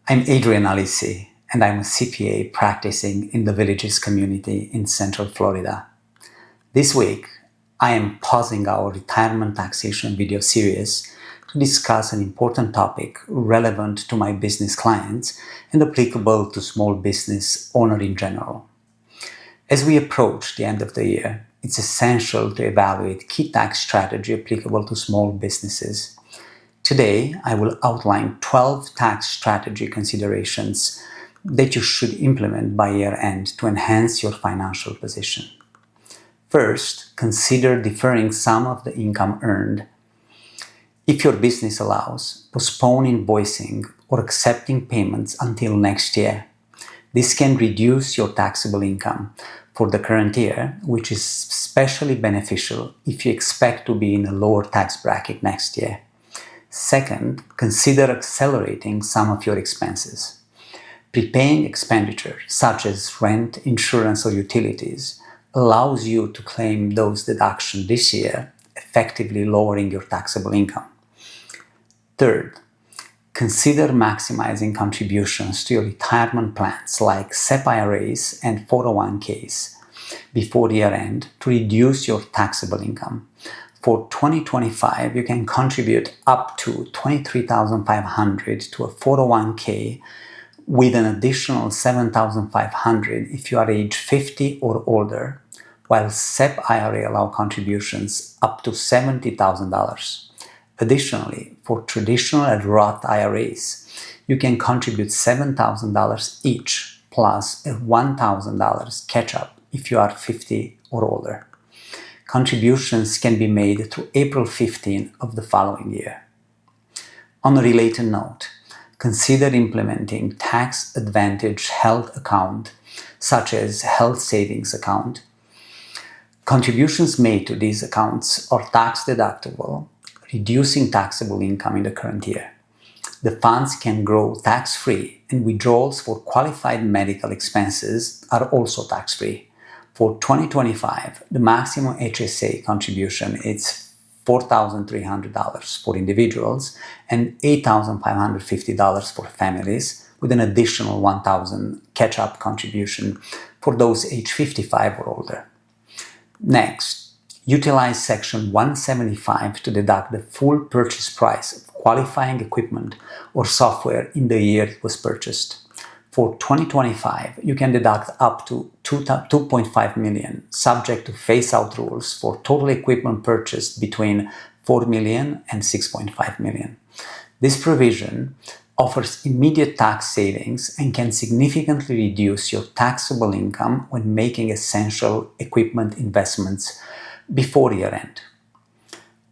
I'm Adrian Alisi, and I'm a CPA practicing in the Villages community in Central Florida. This week, I am pausing our retirement taxation video series to discuss an important topic relevant to my business clients and applicable to small business owners in general. As we approach the end of the year, it's essential to evaluate key tax strategy applicable to small businesses. Today, I will outline 12 tax strategy considerations that you should implement by year-end to enhance your financial position. First, consider deferring some of the income earned. If your business allows, postpone invoicing or accepting payments until next year. This can reduce your taxable income for the current year, which is especially beneficial if you expect to be in a lower tax bracket next year. Second, consider accelerating some of your expenses. Prepaying expenditure, such as rent, insurance, or utilities, allows you to claim those deductions this year, effectively lowering your taxable income. Third, consider maximizing contributions to your retirement plans like SEP IRAs and 401ks before year-end to reduce your taxable income. For 2025, you can contribute up to $23,500 to a 401k with an additional $7,500 if you are age 50 or older, while SEP IRA allow contributions up to $70,000. Additionally, for traditional and Roth IRAs, you can contribute $7,000 each plus a $1,000 catch-up if you are 50 or older. Contributions can be made through April 15 of the following year. On a related note, consider implementing tax advantage health account, such as health savings account. Contributions made to these accounts are tax deductible, reducing taxable income in the current year. The funds can grow tax-free, and withdrawals for qualified medical expenses are also tax-free. For 2025, the maximum HSA contribution is $4,300 for individuals and $8,550 for families, with an additional $1,000 catch-up contribution for those age 55 or older. Next, utilize Section 175 to deduct the full purchase price of qualifying equipment or software in the year it was purchased. For 2025, you can deduct up to $2.5 million, subject to phase-out rules for total equipment purchased between $4 million and $6.5 million. This provision offers immediate tax savings and can significantly reduce your taxable income when making essential equipment investments before year-end.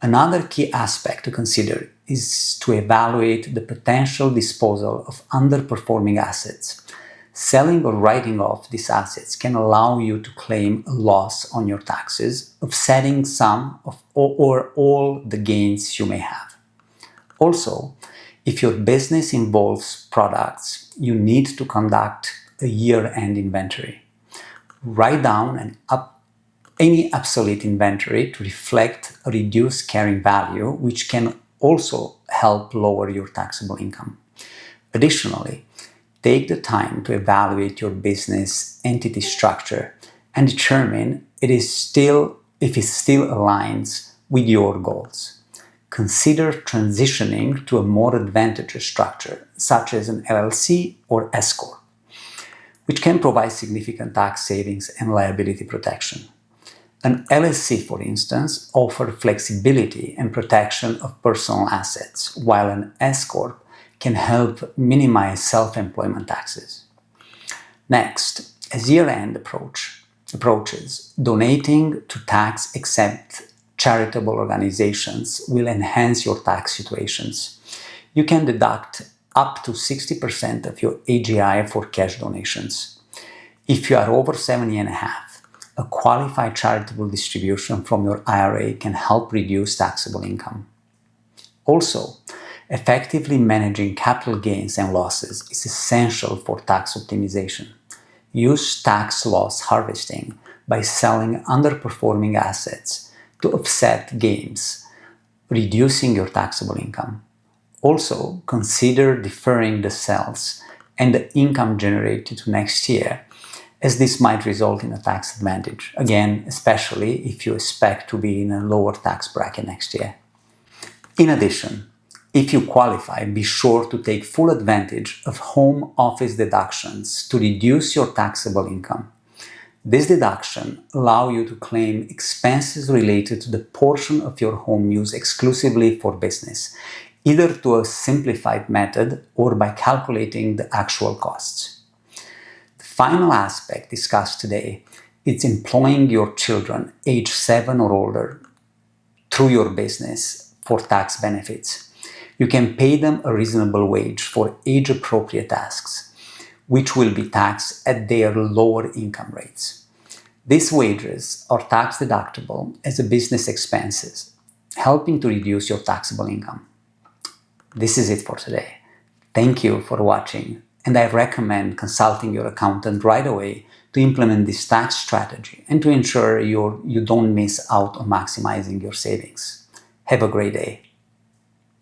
Another key aspect to consider is to evaluate the potential disposal of underperforming assets. Selling or writing off these assets can allow you to claim a loss on your taxes, offsetting some of or all the gains you may have. Also, if your business involves products, you need to conduct a year-end inventory. Write down any obsolete inventory to reflect a reduced carrying value, which can also help lower your taxable income. Additionally, take the time to evaluate your business entity structure and determine if it still aligns with your goals. Consider transitioning to a more advantageous structure, such as an LLC or S Corp, which can provide significant tax savings and liability protection. An LLC, for instance, offers flexibility and protection of personal assets, while an S Corp can help minimize self-employment taxes. Next, as year-end approaches, donating to tax-exempt charitable organizations will enhance your tax situations. You can deduct up to 60% of your AGI for cash donations. If you are over 70 and a half, a qualified charitable distribution from your IRA can help reduce taxable income. Also, effectively managing capital gains and losses is essential for tax optimization. Use tax loss harvesting by selling underperforming assets to offset gains, reducing your taxable income. Also, consider deferring the sales and the income generated to next year, as this might result in a tax advantage. Again, especially if you expect to be in a lower tax bracket next year. In addition, if you qualify, be sure to take full advantage of home office deductions to reduce your taxable income. This deduction allows you to claim expenses related to the portion of your home used exclusively for business, either through a simplified method or by calculating the actual costs. The final aspect discussed today is employing your children age 7 or older through your business for tax benefits. You can pay them a reasonable wage for age-appropriate tasks, which will be taxed at their lower income rates. These wages are tax deductible as a business expenses, helping to reduce your taxable income. This is it for today. Thank you for watching, and I recommend consulting your accountant right away to implement this tax strategy and to ensure you don't miss out on maximizing your savings. Have a great day.